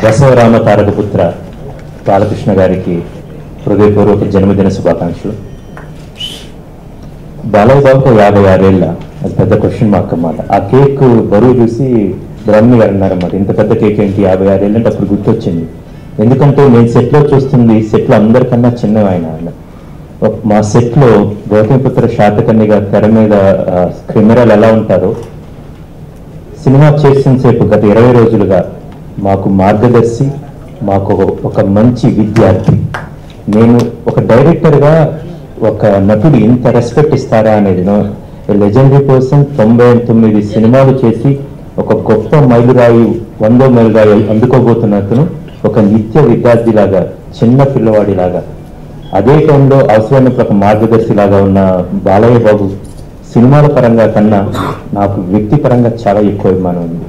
బసవరామ తారకపుత్ర బాలకృష్ణ గారికి హృదయపూర్వక జన్మదిన శుభాకాంక్షలు. బాలయ్య బాబుకు 56 ఏళ్ళ, అది పెద్ద క్వశ్చన్ మార్క్ అన్నమాట. ఆ కేక్ బరువు చూసి బ్రహ్మి గారు అన్నారన్నమాట, ఇంత పెద్ద కేక్ ఏంటి 56 ఏళ్ళు అంటే అప్పుడు గుర్తొచ్చింది. ఎందుకంటే నేను సెట్లో చూస్తుంది, సెట్లో అందరికన్నా చిన్న ఆయన. మా సెట్లో గౌతమిపుత్ర శాతకర్ణి గారి తెర మీద కెమెరాలు ఎలా ఉంటారో సినిమా చేసిన సేపు గత 20 రోజులుగా మాకు మార్గదర్శి, మాకు ఒక మంచి విద్యార్థి. నేను ఒక డైరెక్టర్గా ఒక నటుడు ఇంత రెస్పెక్ట్ ఇస్తారా అనేది, లెజెండరీ పర్సన్, 99 సినిమాలు చేసి ఒక గొప్ప మైలురాయి, 100వ మైలురాయి అందుకోబోతున్నతను ఒక నిత్య విద్యార్థిలాగా, చిన్న పిల్లవాడిలాగా, అదే టైంలో అవసరమైనప్పుడు ఒక మార్గదర్శిలాగా ఉన్న బాలయ్య బాబు సినిమాల పరంగా కన్నా నాకు వ్యక్తిపరంగా చాలా ఎక్కువ అభిమానం ఉంది.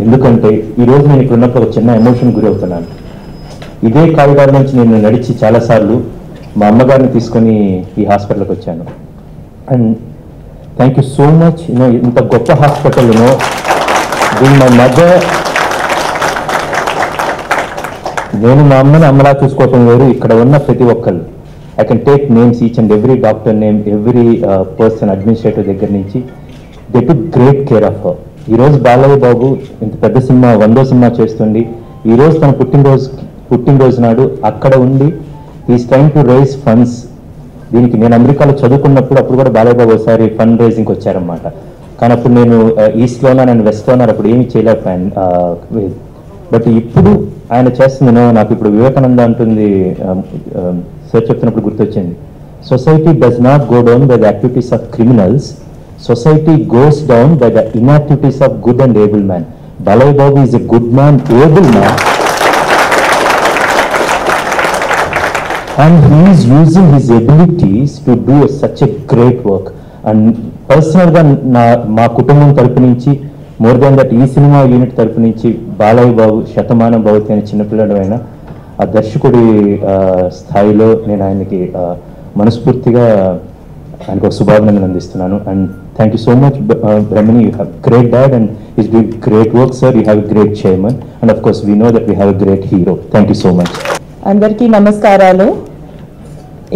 ఎందుకంటే ఈరోజు నేను ఇక్కడ ఉన్నప్పుడు ఒక చిన్న ఎమోషన్ గురి అవుతున్నాను. ఇదే కారిడార్ నుంచి నేను నడిచి చాలాసార్లు మా అమ్మగారిని తీసుకొని ఈ హాస్పిటల్కి వచ్చాను. And thank you so much. ఇంత గొప్ప హాస్పిటల్ను దీని మా మదర్, నేను మా అమ్మని అమ్మలా చూసుకోవటం వేరు, ఇక్కడ ఉన్న ప్రతి ఒక్కళ్ళు I can take names, each and every doctor name, every person, administrator దగ్గర నుంచి, they took great care of her. ఈరోజు బాలయ్య బాబు ఇంత పెద్ద సినిమా, 100వ సినిమా చేస్తుంది. ఈరోజు తన పుట్టినరోజు నాడు అక్కడ ఉండి is trying to raise funds. దీనికి నేను అమెరికాలో చదువుకున్నప్పుడు అప్పుడు కూడా బాలయ్య బాబు ఒకసారి ఫండ్ రైజింగ్కి వచ్చారనమాట. కానీ అప్పుడు నేను ఈస్ట్లోనా, నేను వెస్ట్లోనా, అప్పుడు ఏమీ చేయలేకపోయాను. బట్ ఇప్పుడు ఆయన చేస్తుంది, నాకు ఇప్పుడు వివేకానంద అంటుంది సార్ చెప్తున్నప్పుడు గుర్తొచ్చింది, society does not go down by the activities of criminals, society goes down by the ఇన్యాక్టివిటీస్ of good and able man. Balayya Babu is a good man, able man, and he is using his abilities to do such a great work. And పర్సనల్గా మా కుటుంబం తరపు నుంచి, more than that ఈ cinema unit తరపు నుంచి బాలయ్య బాబు శతమానం భవతి అనే చిన్నపిల్లడు అయినా ఆ దర్శకుడి స్థాయిలో నేను ఆయనకి మనస్ఫూర్తిగా ఆయనకు ఒక శుభాభినందనలు అందిస్తున్నాను. And thank you so much Brahmani, you have great dad and is doing great work sir. You have great chairman and of course we know that we have a great hero. Thank you so much. అందరికీ నమస్కారాలు.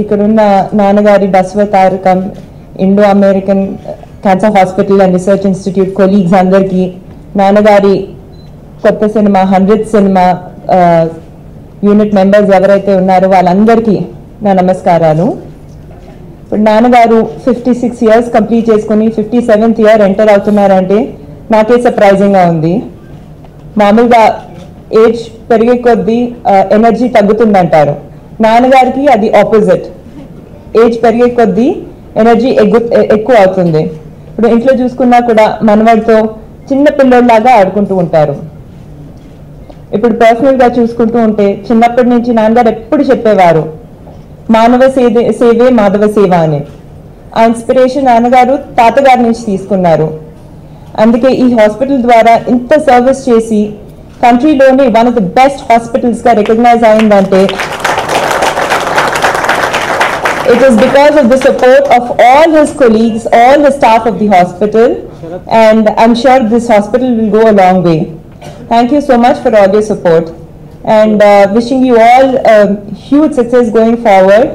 ఇక్కడున్న నాన్నగారి Basavatarakam Indo American cancer hospital and research institute colleagues అందరికీ, నాన్నగారి కొత్త cinema 100th cinema unit members ఎవరైతే ఉన్నారో వాళ్ళందరికీ నా నమస్కారాలు. ఇప్పుడు నాన్నగారు 56 years కంప్లీట్ చేసుకుని 57th year ఎంటర్ అవుతున్నారంటే నాకే సర్ప్రైజింగ్గా ఉంది. మామూలుగా ఏజ్ పెరిగే కొద్దీ ఎనర్జీ తగ్గుతుందంటారు, నాన్నగారికి అది ఆపోజిట్. ఏజ్ పెరిగే కొద్దీ ఎనర్జీ ఎక్కువ అవుతుంది. ఇప్పుడు ఇంట్లో చూసుకున్నా కూడా మనవాడితో చిన్న పిల్లల్లాగా ఆడుకుంటూ ఉంటారు. ఇప్పుడు పర్సనల్గా చూసుకుంటూ ఉంటే చిన్నప్పటి నుంచి నాన్నగారు ఎప్పుడు చెప్పేవారు, మానవ సేవే మాధవ సేవ అని. ఆ ఇన్స్పిరేషన్ నాన్నగారు తాతగారి నుంచి తీసుకున్నారు. అందుకే ఈ హాస్పిటల్ ద్వారా ఇంత సర్వీస్ చేసి కంట్రీలోనే వన్ ఆఫ్ ద బెస్ట్ హాస్పిటల్స్గా రికగ్నైజ్ అయిందంటే it is because of the support of all his colleagues, all the staff of the hospital, and I'm sure this hospital will go a long way. Thank you so much for all your support, and wishing you all huge success going forward.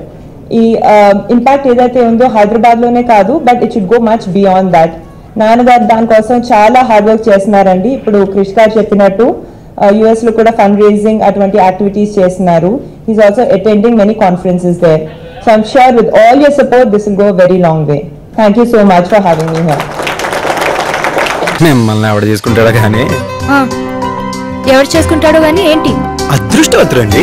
Impact edaithe undo Hyderabad lone kaadu, but it should go much beyond that. నాన్నగారు దానికోసం చాలా hard work చేస్తున్నారండి. ఇప్పుడు క్రిష్ గారు చెప్పినట్టు US లో కూడా fund raising అటువంటి యాక్టివిటీస్ చేస్తున్నారు. He's also attending many conferences there. So I'm sure with all your support, this will go a very long way. Thank you so much for having me here. మిమ్మల్ని ఎవడు చేసుకుంటాడో కానీ ఎవరు చేసుకుంటాడో కానీ ఏంటి అదృష్టవంతుడండి.